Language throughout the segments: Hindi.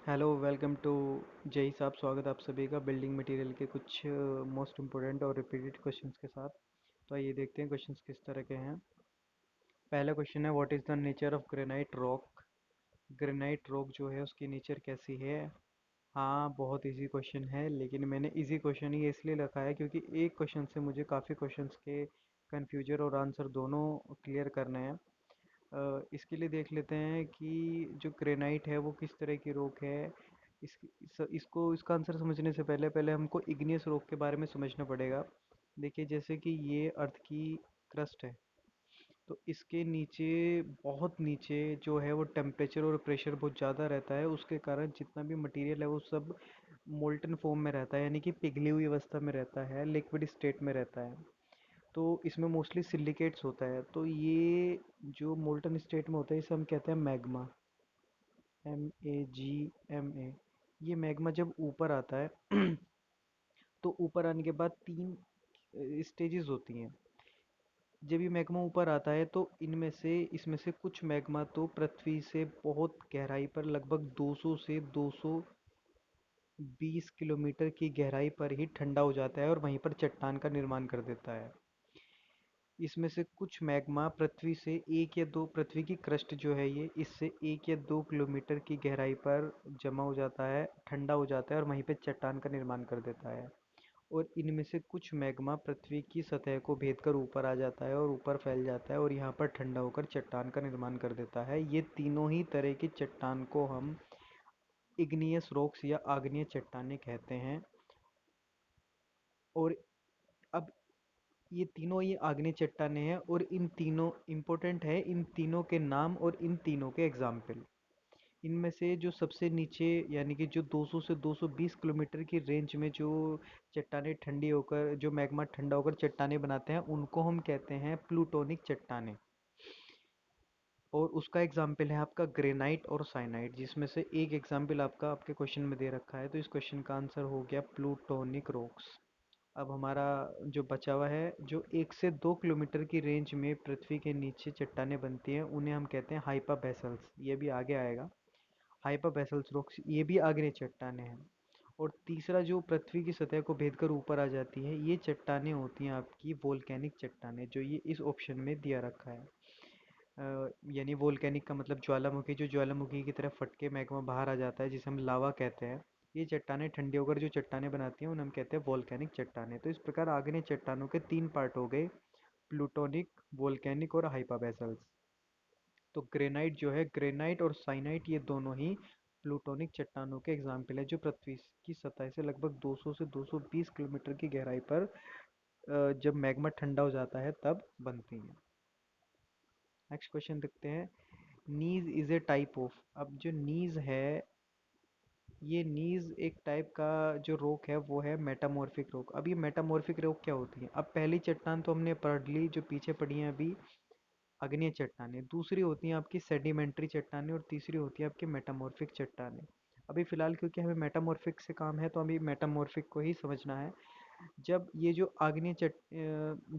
हेलो वेलकम टू जय साहब। स्वागत है आप सभी का बिल्डिंग मटेरियल के कुछ मोस्ट इम्पोर्टेंट और रिपीटेड क्वेश्चंस के साथ। तो आइए देखते हैं क्वेश्चंस किस तरह के हैं। पहला क्वेश्चन है, what is the nature of granite rock. Granite rock जो है उसकी नेचर कैसी है। हाँ, बहुत इजी क्वेश्चन है, लेकिन मैंने इजी क्वेश्चन ही इसलिए रखा है क्योंकि एक क्वेश्चन से मुझे काफ़ी क्वेश्चंस के कन्फ्यूजन और आंसर दोनों क्लियर करने हैं। इसके लिए देख लेते हैं कि जो ग्रेनाइट है वो किस तरह की रॉक है। इसको इसका आंसर समझने से पहले पहले हमको इग्नियस रॉक के बारे में समझना पड़ेगा। देखिए, जैसे कि ये अर्थ की क्रस्ट है, तो इसके नीचे, बहुत नीचे जो है वो टेम्परेचर और प्रेशर बहुत ज़्यादा रहता है। उसके कारण जितना भी मटेरियल है वो सब मोल्टन फॉर्म में रहता है, यानी कि पिघली हुई अवस्था में रहता है, लिक्विड स्टेट में रहता है। तो इसमें मोस्टली सिलिकेट्स होता है। तो ये जो मोल्टन स्टेट में होता है इसे हम कहते हैं मैग्मा। MAGMA। ये मैग्मा जब ऊपर आता है तो ऊपर आने के बाद तीन स्टेजेस होती हैं। जब ये मैग्मा ऊपर आता है तो इसमें से कुछ मैग्मा तो पृथ्वी से बहुत गहराई पर, लगभग 200 से 220 किलोमीटर की गहराई पर ही ठंडा हो जाता है और वहीं पर चट्टान का निर्माण कर देता है। इसमें से कुछ मैग्मा पृथ्वी से एक या दो, पृथ्वी की क्रस्ट जो है ये इससे 1 या 2 किलोमीटर की गहराई पर जमा हो जाता है, ठंडा हो जाता है और वहीं पे चट्टान का निर्माण कर देता है। और इनमें से कुछ मैग्मा पृथ्वी की सतह को भेद कर ऊपर आ जाता है और ऊपर फैल जाता है और यहाँ पर ठंडा होकर चट्टान का निर्माण कर देता है। ये तीनों ही तरह की चट्टान को हम इग्नियस रॉक्स या आग्नेय चट्टानें कहते हैं। और अब ये तीनों ही आग्नेय चट्टानें हैं और इन तीनों इम्पोर्टेंट है, इन तीनों के नाम और इन तीनों के एग्जाम्पल। इनमें से जो सबसे नीचे, यानी कि जो 200 से 220 किलोमीटर की रेंज में जो चट्टानें ठंडी होकर, जो मैग्मा ठंडा होकर चट्टानें बनाते हैं, उनको हम कहते हैं प्लूटोनिक चट्टानें। और उसका एग्जाम्पल है आपका ग्रेनाइट और साइनाइट, जिसमें से एक एग्जाम्पल आपका आपके क्वेश्चन में दे रखा है। तो इस क्वेश्चन का आंसर हो गया प्लूटोनिक रॉक्स। अब हमारा जो बचा हुआ है, जो 1 से 2 किलोमीटर की रेंज में पृथ्वी के नीचे चट्टानें बनती हैं, उन्हें हम कहते हैं हाइपा बेसल्स। ये भी आगे आएगा। हाइपा बेसल्स रॉक्स ये भी आग्नेय चट्टानें हैं। और तीसरा, जो पृथ्वी की सतह को भेद कर ऊपर आ जाती है, ये चट्टानें होती हैं आपकी वोल्केनिक चट्टानें, जो ये इस ऑप्शन में दिया रखा है। यानी वोल्केनिक का मतलब ज्वालामुखी, जो ज्वालामुखी की तरफ फट के मैग्मा बाहर आ जाता है, जिसे हम लावा कहते हैं। ये चट्टानें ठंडी होकर जो चट्टानें बनाती हैं उन्हें हम कहते हैं वोल्केनिक चट्टानें। तो इस प्रकार आग्नेय चट्टानों के तीन पार्ट हो गए, प्लूटोनिक, वोल्केनिक और हाइपाबैसल्स। तो ग्रेनाइट जो है, ग्रेनाइट और साइनाइट, ये दोनों ही प्लूटोनिक चट्टानों के एग्जाम्पल है, जो पृथ्वी की सतह से लगभग 200 से 220 किलोमीटर की गहराई पर जब मैग्मा ठंडा हो जाता है तब बनती हैं। नेक्स्ट क्वेश्चन देखते हैं। नीज इज ए टाइप ऑफ। अब जो नीज है, ये नीज एक टाइप का जो रॉक है वो है मेटामॉर्फिक रॉक। अब ये मेटामॉर्फिक रॉक क्या होती है। अब पहली चट्टान तो हमने पढ़ ली, जो पीछे पढ़ी है अभी, आग्नेय चट्टानें। दूसरी होती हैं आपकी सेडिमेंट्री चट्टानें और तीसरी होती है आपकी मेटामॉर्फिक चट्टानें। अभी फिलहाल क्योंकि हमें मेटामॉर्फिक से काम है तो अभी मेटामॉर्फिक को ही समझना है। जब ये जो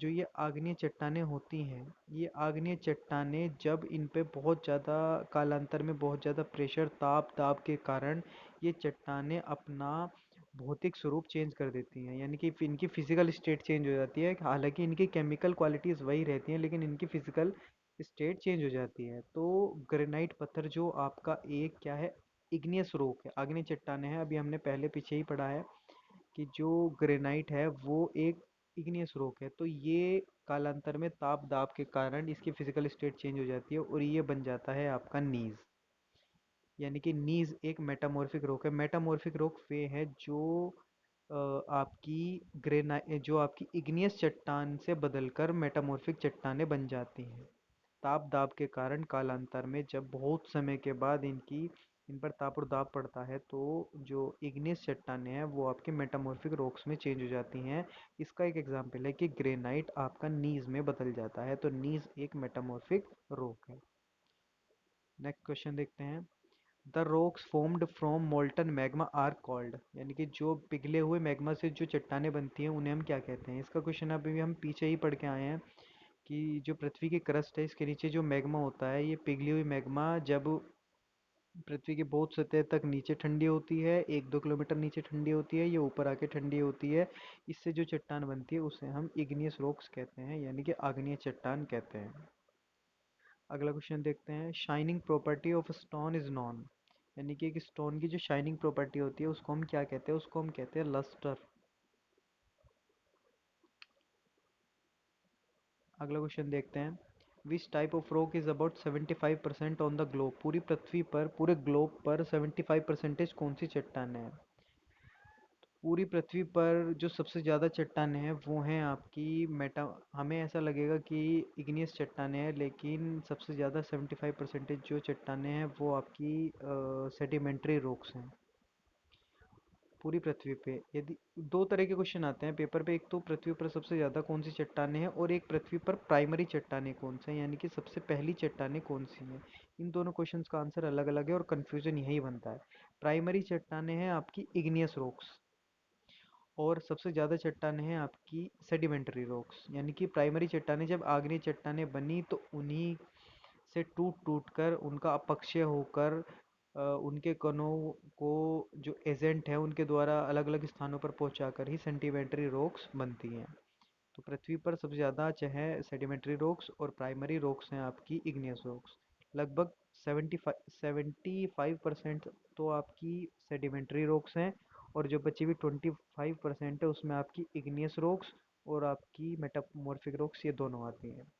ये आग्नेय चट्टानें होती हैं, ये आग्नेय चट्टानें जब इन पे बहुत ज़्यादा, कालांतर में बहुत ज़्यादा प्रेशर, ताप दाब के कारण ये चट्टानें अपना भौतिक स्वरूप चेंज कर देती हैं, यानी कि इनकी फिजिकल स्टेट चेंज हो जाती है। हालांकि इनकी केमिकल क्वालिटीज़ वही रहती हैं, लेकिन इनकी फिजिकल स्टेट चेंज हो जाती है। तो ग्रेनाइट पत्थर जो आपका एक क्या है, इग्नियस रॉक है, आग्नेय चट्टानें हैं। अभी हमने पहले पीछे ही पढ़ा है कि जो ग्रेनाइट है वो एक इग्नियस रॉक है। तो ये कालांतर में ताप दाब के कारण इसकी फिजिकल स्टेट चेंज हो जाती है और ये बन जाता है आपका नीज। यानी कि नीज एक मेटामॉर्फिक रॉक है। मेटामॉर्फिक रॉक वे है जो आपकी जो आपकी इग्नियस चट्टान से बदलकर मेटामॉर्फिक चट्टानें बन जाती हैं ताप दाब के कारण। कालांतर में जब बहुत समय के बाद इन पर ताप और दाब पड़ता है, तो जो इग्नियस चट्टानें हैं वो आपके मेटामॉर्फिक रॉक्स में चेंज हो जाती हैं। इसका एक एग्जांपल है कि ग्रेनाइट आपका नीज में बदल जाता है। तो नीज एक मेटामॉर्फिक रॉक है। नेक्स्ट क्वेश्चन देखते हैं। The rocks formed from molten magma are called. यानी कि जो पिघले हुए मैग्मा से जो चट्टानें बनती हैं उन्हें हम क्या कहते हैं। इसका क्वेश्चन अभी हम पीछे ही पढ़ के आए हैं कि जो पृथ्वी की क्रस्ट है, इसके नीचे जो मैग्मा होता है, ये पिघली हुई मैग्मा जब पृथ्वी की बहुत सतह तक नीचे ठंडी होती है, 1-2 किलोमीटर नीचे ठंडी होती है, ये ऊपर आके ठंडी होती है। इससे जो चट्टान बनती है उसे हम इग्नियस रॉक्स कहते हैं, यानी कि आग्नेय चट्टान कहते हैं। अगला क्वेश्चन देखते हैं, shining property of stone is non, यानी कि एक स्टोन की जो शाइनिंग प्रॉपर्टी होती है उसको हम क्या कहते हैं, उसको हम कहते हैं लस्टर। अगला क्वेश्चन देखते हैं, which type of rock is about 75% on the globe, पूरी पृथ्वी पर, पूरे ग्लोब पर 75% कौन सी चट्टान है। पूरी पृथ्वी पर जो सबसे ज़्यादा चट्टानें हैं वो हैं आपकी मेटा, हमें ऐसा लगेगा कि इग्नियस चट्टानें हैं, लेकिन सबसे ज़्यादा 75% जो चट्टानें हैं वो आपकी सेडिमेंट्री रॉक्स हैं पूरी पृथ्वी पे। यदि दो तरह के क्वेश्चन आते हैं पेपर पे, एक तो पृथ्वी पर सबसे ज़्यादा कौन सी चट्टानें हैं, और एक पृथ्वी पर प्राइमरी चट्टानें कौन से हैं, यानी कि सबसे पहली चट्टानें कौन सी हैं। इन दोनों क्वेश्चंस का आंसर अलग अलग है और कन्फ्यूजन यही बनता है। प्राइमरी चट्टानें हैं आपकी इग्नियस रॉक्स, और सबसे ज़्यादा चट्टानें हैं आपकी सेडिमेंट्री रॉक्स, यानी कि प्राइमरी चट्टानें जब आग्नेय चट्टानें बनी तो उन्हीं से टूट टूट कर, उनका अपक्षय होकर, उनके कणों को जो एजेंट है उनके द्वारा अलग अलग स्थानों पर पहुंचाकर ही सेडिमेंट्री रॉक्स बनती हैं। तो पृथ्वी पर सबसे ज़्यादा चाहे सेडिमेंट्री रॉक्स और प्राइमरी रॉक्स हैं आपकी इग्नियस रॉक्स। लगभग 75% तो आपकी सेडिमेंट्री रॉक्स हैं, और जो बची हुई 25% है उसमें आपकी इग्नियस रॉक्स और आपकी मेटामॉर्फिक रॉक्स, ये दोनों आती हैं।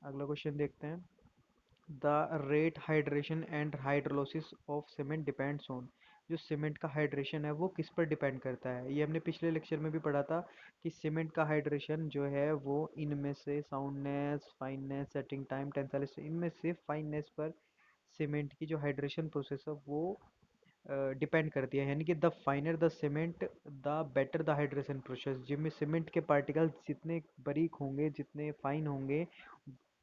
अगला क्वेश्चन देखते हैं, the rate hydration and hydrolysis of cement depends on, जो सीमेंट का हाइड्रेशन है वो किस पर डिपेंड करता है। ये हमने पिछले लेक्चर में भी पढ़ा था कि सीमेंट का हाइड्रेशन जो है वो इनमें से soundness, fineness, setting time, tensile, इनमें से फाइननेस पर सीमेंट की जो हाइड्रेशन प्रोसेस है वो डिपेंड करती है, यानी कि the फाइनर the cement the better the hydration process, जिनमें सीमेंट के पार्टिकल्स जितने बारीक होंगे, जितने फाइन होंगे,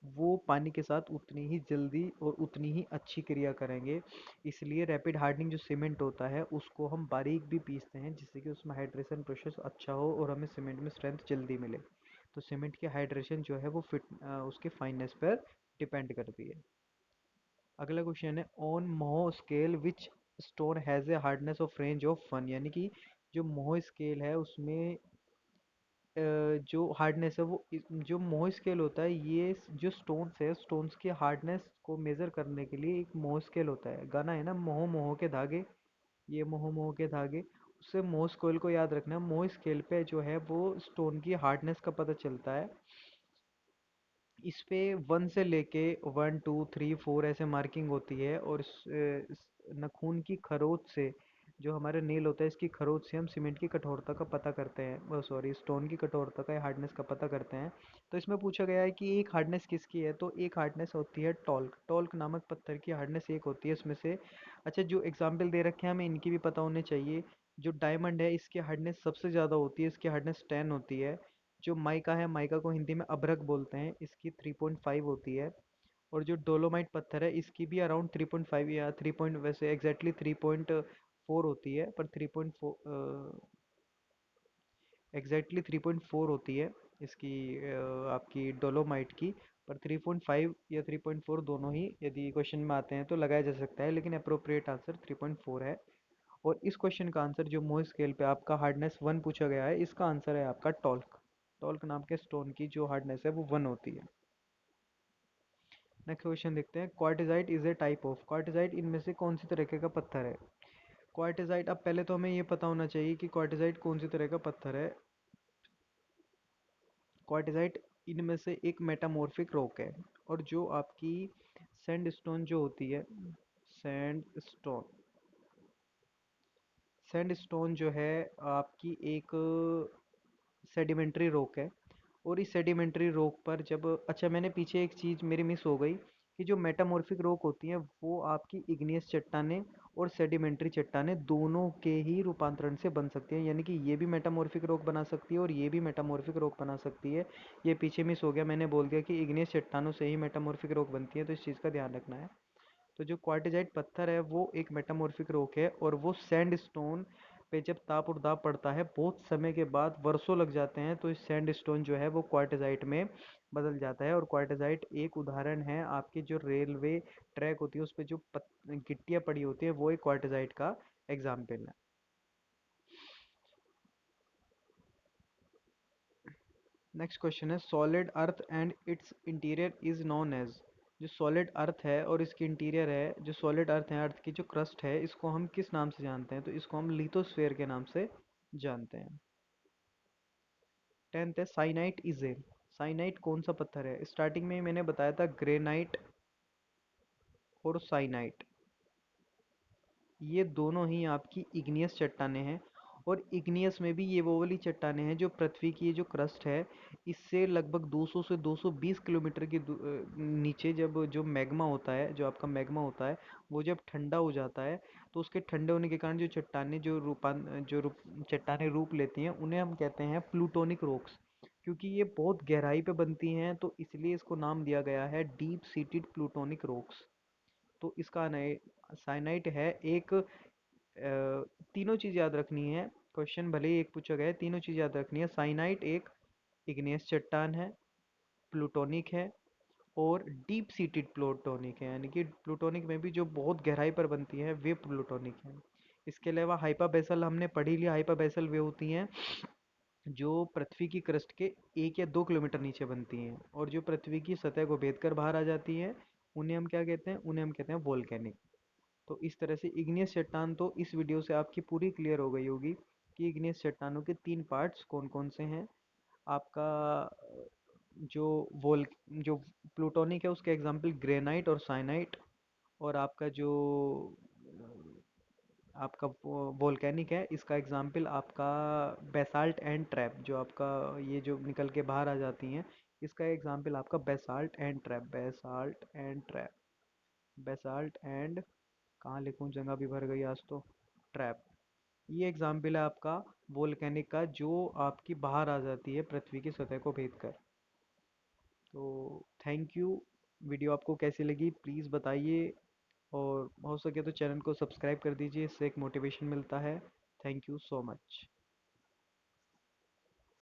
वो पानी के साथ उतनी ही जल्दी और उतनी ही अच्छी क्रिया करेंगे। इसलिए रैपिड हार्डनिंग जो सीमेंट होता है उसको हम बारीक भी पीसते हैं, जिससे कि उसमें हाइड्रेशन प्रोसेस अच्छा हो और हमें सीमेंट में स्ट्रेंथ जल्दी मिले। तो सीमेंट की हाइड्रेशन जो है वो उसके फाइननेस पर डिपेंड करती है। अगला क्वेश्चन है, on Mohs scale which stone has a hardness of range of 1, यानी कि जो मोहो स्केल है उसमें जो हार्डनेस है वो जो मोह स्केल होता है, ये जो स्टोन्स है, स्टोन्स की हार्डनेस को मेजर करने के लिए एक मोह स्केल होता है। गाना है ना, मोह मोह के धागे, ये मोह मोह के धागे, उससे मोह स्केल को याद रखना। मोह स्केल पे जो है वो स्टोन की हार्डनेस का पता चलता है। इस पे 1 से लेके 1 2 3 4 ऐसे मार्किंग होती है, और नाखून की खरोच से, जो हमारे नेल होता है इसकी खरोच से हम सीमेंट की कठोरता का पता करते हैं, सॉरी स्टोन की कठोरता का हार्डनेस का पता करते हैं। तो इसमें पूछा गया है कि एक हार्डनेस किसकी है, तो एक हार्डनेस होती है टॉल्क, टॉल्क नामक पत्थर की हार्डनेस एक होती है इसमें से। अच्छा, जो एग्जाम्पल दे रखे हैं हमें इनकी भी पता होने चाहिए। जो डायमंड है इसकी हार्डनेस सबसे ज़्यादा होती है, इसकी हार्डनेस 10 होती है। जो माइका है, माइका को हिंदी में अभ्रक बोलते हैं, इसकी 3.5 होती है। और जो डोलोमाइट पत्थर है इसकी भी अराउंड 3.5 या 3 पॉइंट, वैसे एग्जैक्टली 3.4 होती है, पर 3.4 एग्जैक्टली 3.4 होती है इसकी, आपकी डोलोमाइट की। पर 3.5 या 3.4 दोनों ही यदि क्वेश्चन में आते हैं तो लगाया जा सकता है, लेकिन अप्रोप्रिएट आंसर 3.4 है। और इस क्वेश्चन का आंसर, जो मोह स्केल पे आपका हार्डनेस 1 पूछा गया है, इसका आंसर है आपका टॉल्क। टॉल्क नाम के स्टोन की जो हार्डनेस है वो 1 होती है। नेक्स्ट क्वेश्चन देखते हैं, क्वार्टिजाइट इज ए टाइप ऑफ, क्वार्टिजाइट इनमें से कौन सी तरह का पत्थर है। क्वार्टिजाइट, अब पहले तो हमें ये पता होना चाहिए कि क्वार्टिजाइट कौन सी तरह का पत्थर है। क्वार्टिजाइट इनमें से एक मेटामॉर्फिक रॉक है, और जो आपकी सैंडस्टोन जो होती है, सैंडस्टोन, सैंडस्टोन जो है आपकी एक सेडिमेंट्री रॉक है। और इस सेडिमेंट्री रॉक पर जब, अच्छा मैंने पीछे एक चीज़ मेरी मिस हो गई, कि जो मेटामॉर्फिक रॉक होती हैं वो आपकी इग्नियस चट्टानें और सेडिमेंट्री चट्टानें दोनों के ही रूपांतरण से बन सकती हैं, यानी कि ये भी मेटामॉर्फिक रॉक बना सकती है और ये भी मेटामॉर्फिक रॉक बना सकती है। ये पीछे मिस हो गया, मैंने बोल दिया कि इग्नियस चट्टानों से ही मेटामॉर्फिक रॉक बनती है, तो इस चीज़ का ध्यान रखना है। तो जो क्वार्टिजाइट पत्थर है वो एक मेटामॉर्फिक रॉक है, और वो सैंडस्टोन पे जब ताप और दाब पड़ता है बहुत समय के बाद, वर्षों लग जाते हैं, तो इस सैंडस्टोन जो है वो क्वार्टिजाइट में बदल जाता है। और क्वार्टजाइट एक उदाहरण है, आपके जो रेलवे ट्रैक होती है उस पे जो गिट्टियाँ पड़ी होती है, वो एक क्वार्टजाइट का एग्जाम्पल है। नेक्स्ट क्वेश्चन है, solid earth and its interior is known as. जो सॉलिड अर्थ है और इसकी इंटीरियर है, जो सॉलिड अर्थ है, अर्थ की जो क्रस्ट है, इसको हम किस नाम से जानते हैं? तो इसको हम लिथोस्फेयर के नाम से जानते हैं। 10th है, साइनाइट इजेल। साइनाइट कौन सा पत्थर है? स्टार्टिंग में ही मैंने बताया था, ग्रेनाइट और साइनाइट, ये दोनों ही आपकी इग्नियस चट्टानें हैं। और इग्नियस में भी ये वो वाली चट्टानें हैं जो पृथ्वी की ये जो क्रस्ट है, इससे लगभग 200 से 220 किलोमीटर की नीचे जब जो मैग्मा होता है, जो आपका मैग्मा होता है, वो जब ठंडा हो जाता है, तो उसके ठंडे होने के कारण जो चट्टानें चट्टानें रूप लेती हैं, उन्हें हम कहते हैं प्लूटोनिक रॉक्स। क्योंकि ये बहुत गहराई पे बनती हैं, तो इसलिए इसको नाम दिया गया है डीप सीटेड प्लूटोनिक रॉक्स। तो इसका नए साइनाइट है एक, तीनों चीज़ याद रखनी है। क्वेश्चन भले ही एक पूछा गया है, तीनों चीज़ याद रखनी है। साइनाइट एक इग्नेयस चट्टान है, प्लूटोनिक है, और डीप सीटेड प्लूटोनिक है, यानी कि प्लूटोनिक में भी जो बहुत गहराई पर बनती है वे प्लूटोनिक है। इसके अलावा हाइपा बेसल हमने पढ़ी लिया। हाइपा बेसल वे होती हैं जो पृथ्वी की क्रस्ट के 1 या 2 किलोमीटर नीचे बनती हैं, और जो पृथ्वी की सतह को भेद कर बाहर आ जाती हैं, उन्हें हम क्या कहते हैं? उन्हें हम कहते हैं वोल्केनिक। तो इस तरह से इग्नियस चट्टान, तो इस वीडियो से आपकी पूरी क्लियर हो गई होगी कि इग्नियस चट्टानों के 3 पार्ट्स कौन कौन से हैं। आपका जो वोल जो प्लूटोनिक है उसके एग्जांपल ग्रेनाइट और साइनाइट, और आपका जो आपका वोल्केनिक है, इसका एग्जांपल आपका बेसाल्ट एंड ट्रैप, जो आपका ये जो निकल के बाहर आ जाती हैं, इसका एग्जांपल आपका basalt and trap, basalt and trap, basalt and, कहाँ लिखूं, जगह भी भर गई आज तो, ट्रैप। ये एग्जाम्पल है आपका वोल्केनिक का, जो आपकी बाहर आ जाती है पृथ्वी की सतह को भेद कर। तो थैंक यू। वीडियो आपको कैसी लगी प्लीज़ बताइए, और हो सके तो चैनल को सब्सक्राइब कर दीजिए, इससे एक मोटिवेशन मिलता है। Thank you so much.